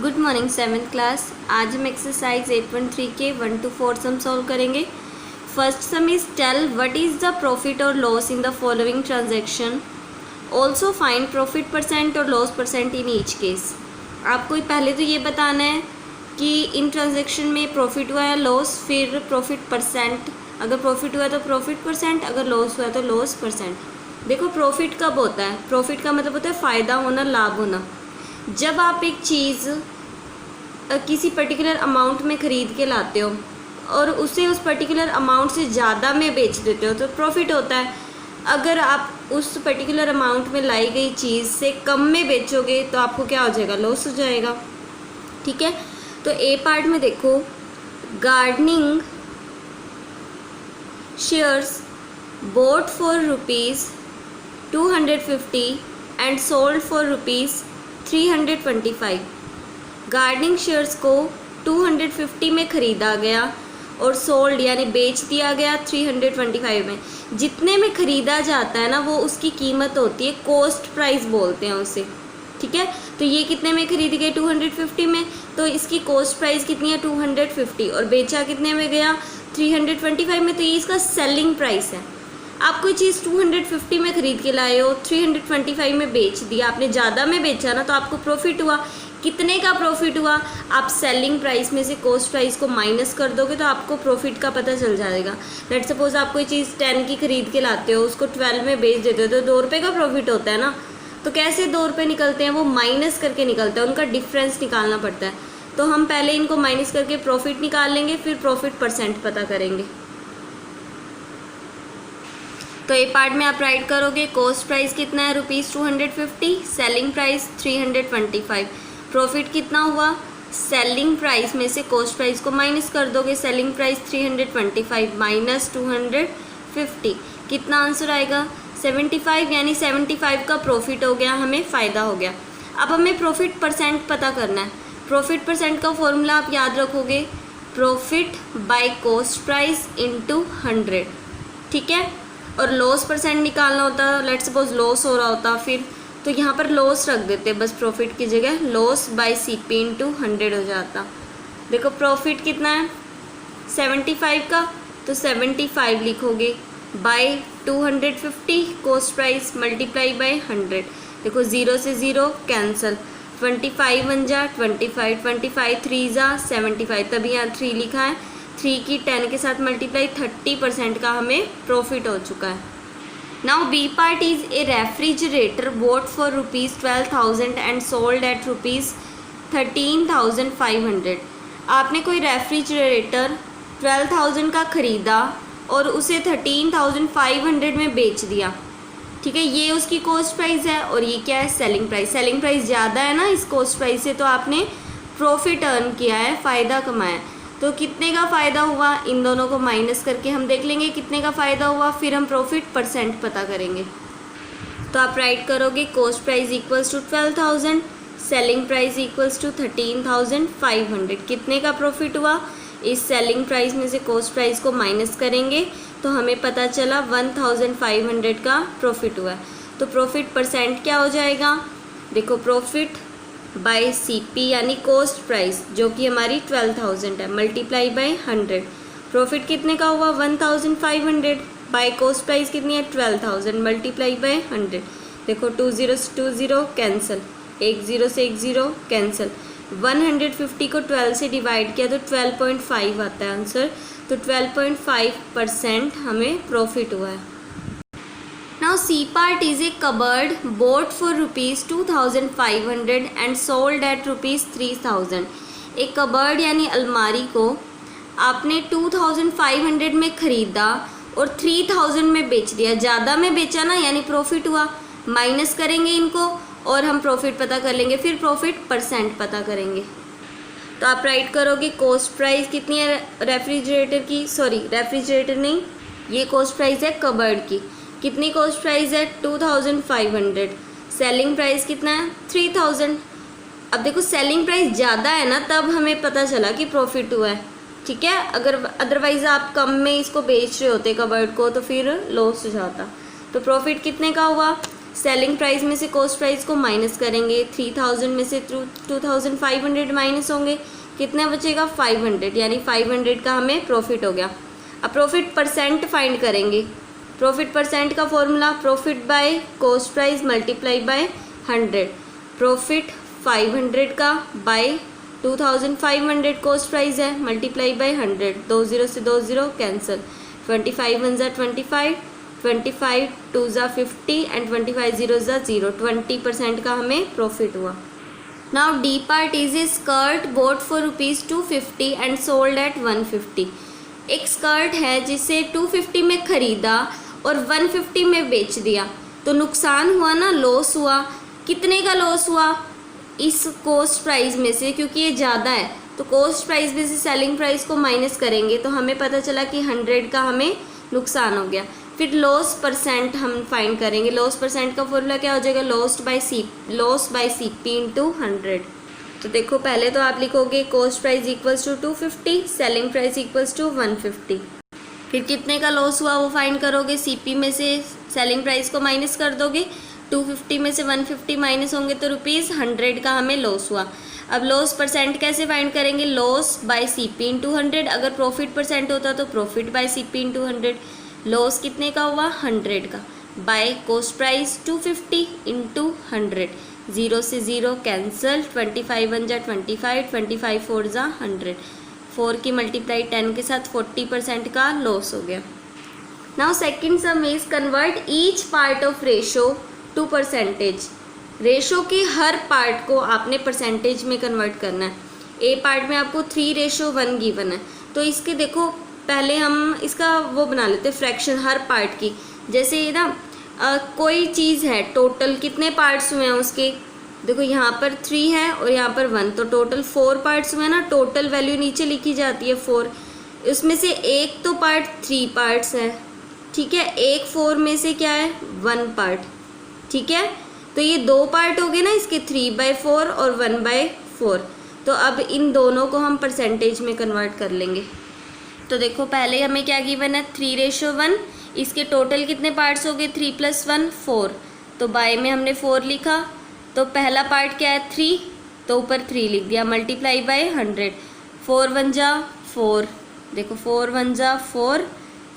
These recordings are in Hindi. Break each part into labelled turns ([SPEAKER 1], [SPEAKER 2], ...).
[SPEAKER 1] Good morning 7th class. आज हम एक्सरसाइज 8.3 के 1 to 4 सम सॉल्व करेंगे। First sum is tell what is the profit और loss in the following transaction, also find profit percent और loss percent in each case. आपको पहले तो ये बताना है कि इन ट्रांजैक्शन में प्रॉफिट हुआ है लॉस, फिर प्रॉफिट परसेंट, अगर प्रॉफिट हुआ तो प्रॉफिट परसेंट, अगर लॉस हुआ तो लॉस परसेंट। देखो प्रॉफिट कब होता है, प्रॉफिट का मतलब होता है फ़ायदा होना, लाभ होना। जब आप एक चीज़ किसी पर्टिकुलर अमाउंट में ख़रीद के लाते हो और उसे उस पर्टिकुलर अमाउंट से ज़्यादा में बेच देते हो तो प्रॉफिट होता है। अगर आप उस पर्टिकुलर अमाउंट में लाई गई चीज़ से कम में बेचोगे तो आपको क्या हो जाएगा, लॉस हो जाएगा। ठीक है, तो ए पार्ट में देखो, gardening shares boat for ₹250 and sold for ₹325। Gardening shares को 250 में ख़रीदा गया और सोल्ड यानी बेच दिया गया 325 में। जितने में ख़रीदा जाता है ना वो उसकी कीमत होती है, कॉस्ट प्राइस बोलते हैं उसे। ठीक है, तो ये कितने में खरीदी गई, 250 में, तो इसकी कॉस्ट प्राइस कितनी है 250 और बेचा कितने में गया 325 में, तो ये इसका सेलिंग प्राइस है। आप कोई चीज़ 250 में ख़रीद के लाए हो, 325 में बेच दिया, आपने ज़्यादा में बेचा ना, तो आपको प्रॉफिट हुआ। कितने का प्रॉफिट हुआ, आप सेलिंग प्राइस में से कॉस्ट प्राइस को माइनस कर दोगे तो आपको प्रॉफिट का पता चल जाएगा। लेट सपोज आप कोई चीज़ 10 की खरीद के लाते हो, उसको 12 में बेच देते हो तो 2 रुपये का प्रॉफिट होता है ना। तो कैसे 2 रुपये निकलते हैं, वो माइनस करके निकलता है, उनका डिफरेंस निकालना पड़ता है। तो हम पहले इनको माइनस करके प्रॉफिट निकाल लेंगे, फिर प्रॉफिट परसेंट पता करेंगे। तो ए पार्ट में आप राइट करोगे, कॉस्ट प्राइस कितना है ₹250, सेलिंग प्राइस 325। प्रॉफिट कितना हुआ, सेलिंग प्राइस में से कॉस्ट प्राइस को माइनस कर दोगे, सेलिंग प्राइस 325 माइनस 250, कितना आंसर आएगा 75, यानी 75 का प्रॉफिट हो गया, हमें फ़ायदा हो गया। अब हमें प्रॉफिट परसेंट पता करना है। प्रॉफिट परसेंट का फॉर्मूला आप याद रखोगे, profit by cost price into 100। ठीक है, और लॉस परसेंट निकालना होता, लेट सपोज लॉस हो रहा होता फिर, तो यहाँ पर लॉस रख देते, बस प्रॉफिट की जगह लॉस बाय CP इंटू 100 हो जाता। देखो प्रॉफिट कितना है 75 का, तो 75 लिखोगे by 250 cost price multiply by 100। देखो 0 से 0 कैंसिल, 25 बन जा 25, 25 3 जा 75, तभी यहाँ 3 लिखा है। 3 की 10 के साथ मल्टीप्लाई, 30% का हमें प्रॉफिट हो चुका है। Now B part is a refrigerator bought for ₹12,000 and sold at ₹13,500। आपने कोई रेफ्रिजरेटर 12,000 का ख़रीदा और उसे 13,500 में बेच दिया। ठीक है, ये उसकी कॉस्ट प्राइस है और ये क्या है, सेलिंग प्राइस। सेलिंग प्राइस ज़्यादा है ना इस कॉस्ट प्राइस से, तो आपने प्रॉफिट अर्न किया है, फ़ायदा कमाया। तो कितने का फ़ायदा हुआ, इन दोनों को माइनस करके हम देख लेंगे कितने का फ़ायदा हुआ, फिर हम प्रॉफिट परसेंट पता करेंगे। तो आप राइट करोगे, cost price equals to 12,000, selling price equals to 13,500। कितने का प्रॉफिट हुआ, इस सेलिंग प्राइस में से कॉस्ट प्राइस को माइनस करेंगे तो हमें पता चला 1,500 का प्रॉफिट हुआ। तो प्रॉफिट परसेंट क्या हो जाएगा, देखो प्रॉफिट बाय CP यानी कॉस्ट प्राइस जो कि हमारी 12,000 है, मल्टीप्लाई बाय 100। प्रॉफिट कितने का हुआ 1,500, बाय कॉस्ट प्राइस कितनी है 12,000, मल्टीप्लाई बाय 100। देखो 2 0 से 2 0 कैंसिल, 1 0 से 1 0 कैंसिल, 150 को 12 से डिवाइड किया तो 12.5 आता है आंसर। तो 12.5% हमें प्रॉफिट हुआ है। Now C part is a cupboard bought for ₹2,500 and sold at ₹3,000। एक कबर्ड यानी अलमारी को आपने 2,500 में ख़रीदा और 3,000 में बेच दिया, ज़्यादा में बेचा ना, यानी प्रॉफिट हुआ। माइनस करेंगे इनको और हम प्रॉफिट पता कर लेंगे, फिर प्रॉफिट परसेंट पता करेंगे। तो आप राइट करोगे, कॉस्ट प्राइस कितनी है रेफ्रिजरेटर की, सॉरी रेफ्रिजरेटर नहीं, ये कॉस्ट प्राइस है कबर्ड की। कितनी कॉस्ट प्राइस है 2,500, सेलिंग प्राइस कितना है 3,000। अब देखो सेलिंग प्राइस ज़्यादा है ना, तब हमें पता चला कि प्रॉफिट हुआ है। ठीक है, अगर अदरवाइज़ आप कम में इसको बेच रहे होते कबर्ड को तो फिर लॉस हो जाता। तो प्रॉफिट कितने का हुआ सेलिंग प्राइस में से कॉस्ट प्राइस को माइनस करेंगे, 3000 में से 2500 माइनस होंगे, कितना बचेगा 500, यानी 500 का हमें प्रॉफिट हो गया। अब प्रॉफिट परसेंट फाइंड करेंगे। प्रॉफिट परसेंट का formula profit by cost price multiply by 100। Profit 500 का बाय 2500 कॉस्ट प्राइस है मल्टीप्लाई बाय 100, 2 0 से 2 0 कैंसिल, 25 1 ज़ा 25, 25 2 ज़ा 50 एंड 25 0 ज़ा 0, 20% का हमें प्रॉफिट हुआ। Now D part is a skirt boat for ₹250 and sold eight 150। एक स्कर्ट है जिसे 250 में ख़रीदा और 150 में बेच दिया, तो नुकसान हुआ ना, लॉस हुआ। कितने का लॉस हुआ? इस कॉस्ट प्राइस में से, क्योंकि ये ज़्यादा है तो कॉस्ट प्राइस में से सेलिंग प्राइस को माइनस करेंगे तो हमें पता चला कि 100 का हमें नुकसान हो गया। फिर लॉस परसेंट हम फाइंड करेंगे। लॉस परसेंट का फॉर्मूला क्या हो जाएगा? Loss by CP into 100। तो देखो पहले तो आप लिखोगे cost price equals to 250, selling price equals to 150। फिर कितने का लॉस हुआ वो फाइंड करोगे, सीपी में से सेलिंग प्राइस को माइनस कर दोगे, 250 में से 150 माइनस होंगे तो ₹100 का हमें लॉस हुआ। अब लॉस परसेंट कैसे फाइंड करेंगे? Loss by CP into 100। अगर प्रॉफिट परसेंट होता तो profit by CP into 100। Loss कितने का हुआ? 100 का, बाय कॉस्ट प्राइस 250 इंटू 100, 0 से 0 कैंसल, 25 1 ज़ा 25, 25 4 ज़ा 100, 4 की मल्टीप्लाई 10 के साथ 40% का लॉस हो गया। Now second sum is convert each part of ratio two percentage. Ratio के हर पार्ट को आपने परसेंटेज में कन्वर्ट करना है। ए पार्ट में आपको 3:1 गिवन है, तो इसके देखो पहले हम इसका वो बना लेते हैं फ्रैक्शन हर पार्ट की। जैसे ना कोई चीज़ है, टोटल कितने पार्ट्स हुए हैं उसके, देखो यहाँ पर 3 है और यहाँ पर 1, तो टोटल 4 पार्ट्स हुए हैं ना। टोटल वैल्यू नीचे लिखी जाती है 4, उसमें से एक तो पार्ट 3 पार्ट्स है, ठीक है, एक 4 में से क्या है 1 पार्ट, ठीक है। तो ये 2 पार्ट हो गए ना इसके, 3/4 और 1/4। तो अब इन दोनों को हम परसेंटेज में कन्वर्ट कर लेंगे। तो देखो पहले हमें क्या गिवन है 3:1, इसके टोटल कितने पार्ट्स हो गए 3 + 1 4, तो बाय में हमने 4 लिखा। तो पहला पार्ट क्या है 3, तो ऊपर 3 लिख दिया, मल्टीप्लाई बाय 100, 4 1 ज़ा 4, देखो 4 1 ज़ा 4,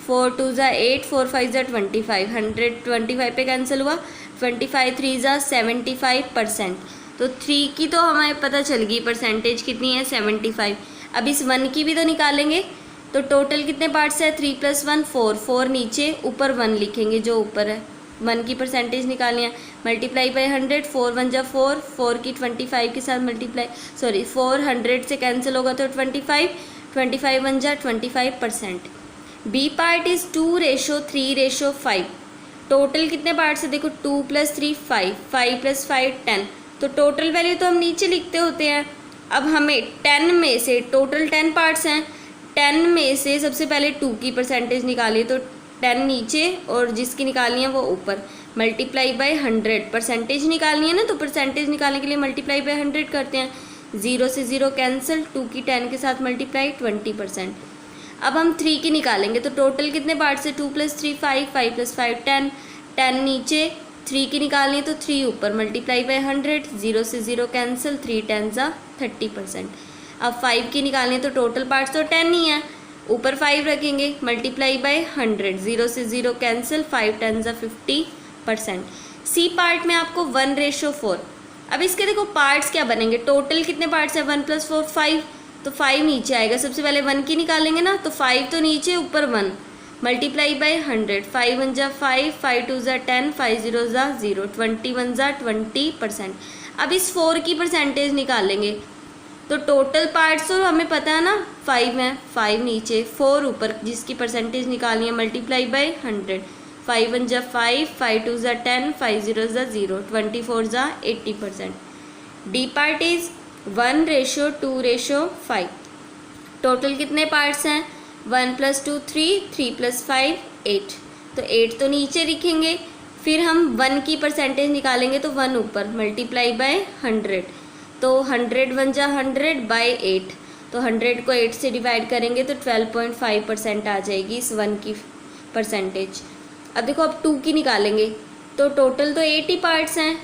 [SPEAKER 1] 4 2 ज़ा 8, 4 5 ज़ा 25, 125 पे कैंसिल हुआ, 25 3 ज़ा 75%। तो 3 की तो हमें पता चल गई परसेंटेज कितनी है 75। अब इस 1 की भी तो निकालेंगे। तो टोटल कितने पार्ट्स है 3 + 1 4, 4 नीचे, ऊपर 1 लिखेंगे जो ऊपर है, 1 की परसेंटेज निकालनी है, मल्टीप्लाई बाय 100, 4 1 ज़ा 4, 4 की 25 के साथ मल्टीप्लाई, 400 से कैंसिल होगा तो 25, 25 1 ज़ा 25%। B part is 2:3:5। टोटल कितने पार्ट्स है देखो 2 + 3 5, 5 + 5 10, तो टोटल वैल्यू तो हम नीचे लिखते होते हैं। अब हमें 10 में से, टोटल 10 पार्ट्स हैं, 10 में से सबसे पहले 2 की परसेंटेज निकालिए, तो 10 नीचे और जिसकी निकालनी है वो ऊपर, मल्टीप्लाई बाय 100। परसेंटेज निकालनी है ना, तो परसेंटेज निकालने के लिए मल्टीप्लाई बाय 100 करते हैं, 0 से 0 कैंसिल, 2 की 10 के साथ मल्टीप्लाई 20%। अब हम 3 की निकालेंगे, तो टोटल कितने पार्ट्स है 2 + 3 5, 5 + 5 10, 10 नीचे, 3 की निकालनी है तो 3 ऊपर, मल्टीप्लाई बाय 100, 0 से 0 कैंसिल, 3 10 ज़ा 30%। अब 5 की निकालनी है तो टोटल पार्ट्स तो 10 ही है, ऊपर 5 रखेंगे, मल्टीप्लाई बाय 100, 0 से 0 कैंसिल, 5 10 ज़ा 50%। सी पार्ट में आपको 1:4। अब इसके देखो पार्ट्स क्या बनेंगे, टोटल कितने पार्ट्स है 1 + 4 5, तो 5 नीचे आएगा, सबसे पहले 1 की निकालेंगे ना, तो 5 तो नीचे, ऊपर 1, मल्टीप्लाई बाय 100, 5 1 ज़ा 5, 5 2 ज़ा 10, 5 0 ज़ा 0, 21 ज़ा 20%। अब इस 4 की परसेंटेज निकालेंगे, तो टोटल पार्ट्स तो हमें पता है ना 5 है, 5 नीचे, 4 ऊपर, जिसकी परसेंटेज निकालनी है मल्टीप्लाई बाय 100, 5 1 ज़ा 5, 5 2 ज़ा 10, 5 0 ज़ा 0, 24 ज़ा 80%। D part is 1:2:5। टोटल कितने पार्ट्स हैं 1 + 2 3, 3 + 5 8, तो 8 तो नीचे लिखेंगे, फिर हम 1 की परसेंटेज निकालेंगे तो 1 ऊपर, मल्टीप्लाई बाय 100, तो 100 1 ज़ा 100 बाय 8, तो 100 को 8 से डिवाइड करेंगे तो 12.5% आ जाएगी इस 1 की परसेंटेज। अब देखो अब 2 की निकालेंगे, तो टोटल तो 8 ही पार्ट्स हैं,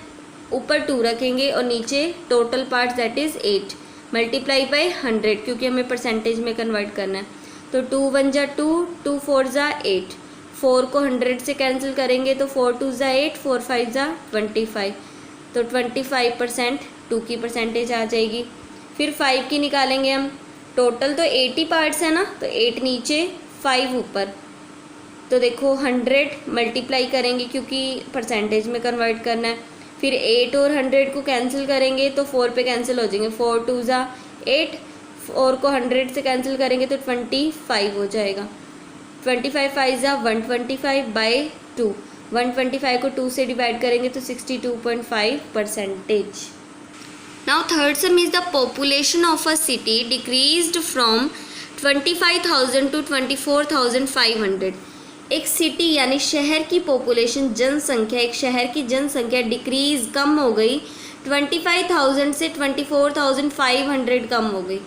[SPEAKER 1] ऊपर 2 रखेंगे और नीचे total parts that is 8 multiply by 100 क्योंकि हमें परसेंटेज में कन्वर्ट करना है। तो 2 1 जा 2, 2 4 जा 8, 4 को 100 से कैंसिल करेंगे तो 4 2 जा 8, 4 5 जा 25, तो 25% 2 की परसेंटेज आ जाएगी। फिर 5 की निकालेंगे हम, टोटल तो 80 पार्ट्स है ना, तो 8 नीचे 5 ऊपर, तो देखो 100 मल्टीप्लाई करेंगे क्योंकि परसेंटेज में कन्वर्ट करना है। फिर 8 और 100 को कैंसिल करेंगे तो 4 पे कैंसिल हो जाएंगे, 4 2 जा 8, 4 को 100 से कैंसिल करेंगे तो 25 हो जाएगा, 25 5 जा 125 बाई 2, 125 को 2 से डिवाइड करेंगे तो 62.5%। Now third sum is the population of a city decreased from 25,000 to 24,500। एक सिटी यानी शहर की पॉपुलेशन जनसंख्या, एक शहर की जनसंख्या डिक्रीज कम हो गई 25,000 से 24,500 कम हो गई।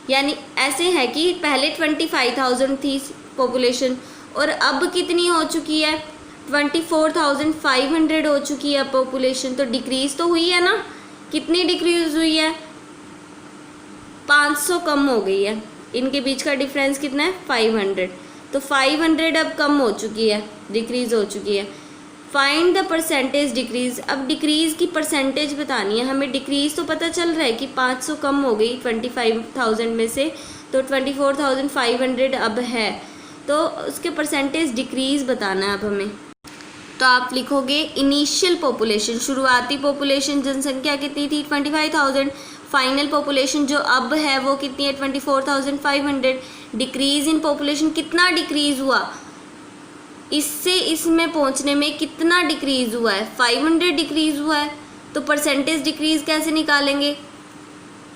[SPEAKER 1] यानी ऐसे है कि पहले 25,000 थी पॉपुलेशन और अब कितनी हो चुकी है, 24,500 हो चुकी है पॉपुलेशन। तो डिक्रीज तो हुई है ना, कितनी डिक्रीज हुई है, 500 कम हो गई है। इनके बीच का डिफरेंस कितना है, 500, तो 500 अब कम हो चुकी है, डिक्रीज़ हो चुकी है। फाइंड द परसेंटेज डिक्रीज़, अब डिक्रीज़ की परसेंटेज बतानी है हमें। डिक्रीज़ तो पता चल रहा है कि 500 कम हो गई 25,000 में से, तो 24,500 अब है, तो उसके परसेंटेज डिक्रीज़ बताना है अब हमें। तो आप लिखोगे इनिशियल पॉपुलेशन, शुरुआती पॉपुलेशन जनसंख्या कितनी थी 25,000, फाइनल पॉपुलेशन जो अब है वो कितनी है 24,500। डिक्रीज इन पॉपुलेशन कितना डिक्रीज हुआ, इससे इसमें पहुंचने में कितना डिक्रीज हुआ है, 500 डिक्रीज हुआ है। तो परसेंटेज डिक्रीज कैसे निकालेंगे,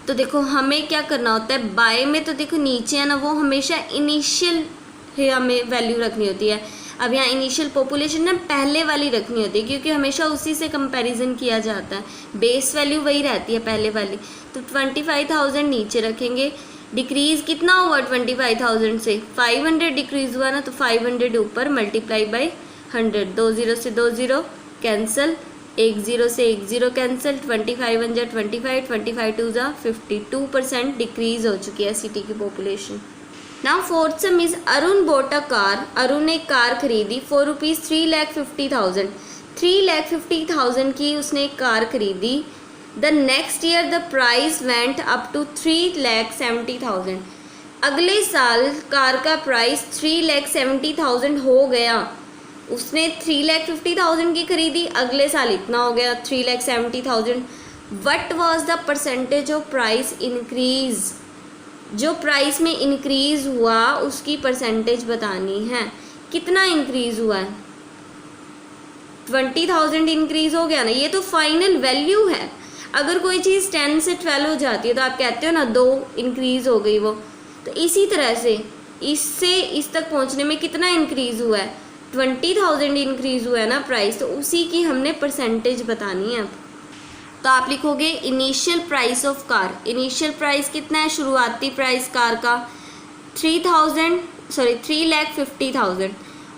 [SPEAKER 1] तो देखो हमें क्या करना होता है, बाय में तो देखो नीचे है ना, वो हमेशा इनिशियल हमें वैल्यू रखनी होती है। अब यहाँ इनिशियल पॉपुलेशन ना पहले वाली रखनी होती है क्योंकि हमेशा उसी से कंपैरिजन किया जाता है, बेस वैल्यू वही रहती है पहले वाली। तो 25,000 नीचे रखेंगे, डिक्रीज़ कितना हुआ 25,000 से, 500 डिक्रीज़ हुआ ना, तो 500 ऊपर मल्टीप्लाई बाई 100, 2 0 से 2 0 कैंसिल, 1 0 से 1 0 कैंसिल, 25 1 जा 25, 25 2 जा 52% डिक्रीज़ हो चुकी है सिटी की population. Now fourth some is Arun bought a car, Arun ने कार खरीदी फॉर रुपीज़ 3,50,000, 3,50,000 की उसने एक कार खरीदी। The next year the price went up to 3,70,000, अगले साल कार का प्राइस 3,70,000 हो गया। उसने 3,50,000 की खरीदी, अगले साल इतना हो गया 3,70,000। What was the percentage of price increase, जो प्राइस में इंक्रीज हुआ उसकी परसेंटेज बतानी है। कितना इंक्रीज हुआ है, 20,000 इंक्रीज हो गया ना, ये तो फाइनल वैल्यू है। अगर कोई चीज़ 10 से 12 हो जाती है तो आप कहते हो ना 2 इंक्रीज हो गई वो, तो इसी तरह से इससे इस तक पहुंचने में कितना इंक्रीज हुआ है, 20,000 इंक्रीज हुआ है ना प्राइस, तो उसी की हमने परसेंटेज बतानी है। तो आप लिखोगे initial price of car, initial price कितना है, शुरुआती प्राइस कार का 3,50,000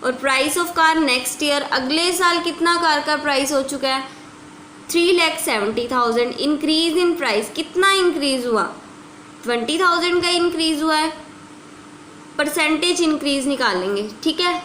[SPEAKER 1] और price of car next year, अगले साल कितना कार का प्राइस हो चुका है 3,70,000। इंक्रीज इन प्राइस कितना इंक्रीज हुआ, 20,000 का इंक्रीज हुआ है। परसेंटेज इंक्रीज निकालेंगे, ठीक है।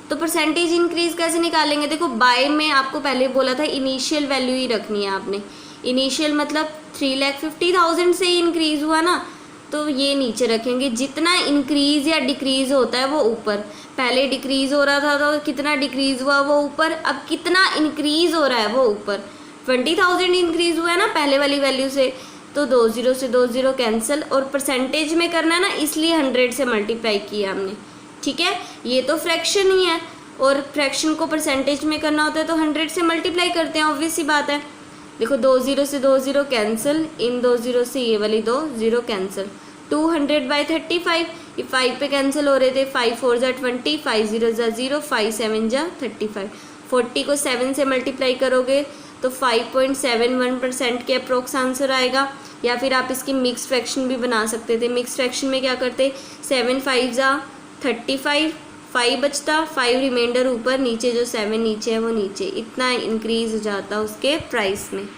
[SPEAKER 1] तो परसेंटेज इंक्रीज कैसे निकालेंगे, देखो बाय में आपको पहले बोला था इनिशियल वैल्यू ही रखनी है आपने। इनिशियल मतलब 3,50,000 से इंक्रीज हुआ ना, तो ये नीचे रखेंगे। जितना इंक्रीज या डिक्रीज होता है वो ऊपर, पहले डिक्रीज हो रहा था तो कितना डिक्रीज हुआ वो ऊपर, अब कितना इंक्रीज हो रहा है वो ऊपर। 20,000 इंक्रीज हुआ है ना पहले वाली वैल्यू से, तो 2 0 से 2 0 कैंसिल, और परसेंटेज में करना है ना इसलिए 100 से मल्टीप्लाई किया हमने, ठीक है। ये तो फ्रैक्शन ही है और फ्रैक्शन को परसेंटेज में करना होता है तो 100 से मल्टीप्लाई करते हैं, ऑब्वियस सी बात है। देखो 2 0 से 2 0 कैंसिल, इन 2 0 से ये वाली 2 0 कैंसिल, 200/35, ये 5 पे कैंसिल हो रहे थे, 5 4 जा 20, 5 0 जा 0, 5 7 जा 35, 40 को 7 से मल्टीप्लाई करोगे तो 5.71% के अप्रोक्स आंसर आएगा। या फिर आप इसकी मिक्स फ्रैक्शन भी बना सकते थे। मिक्स फ्रैक्शन में क्या करते, 7 5 जा 35, 5 बचता, 5 रिमाइंडर ऊपर, नीचे जो 7 नीचे है वो नीचे, इतना इंक्रीज हो जाता उसके प्राइस में।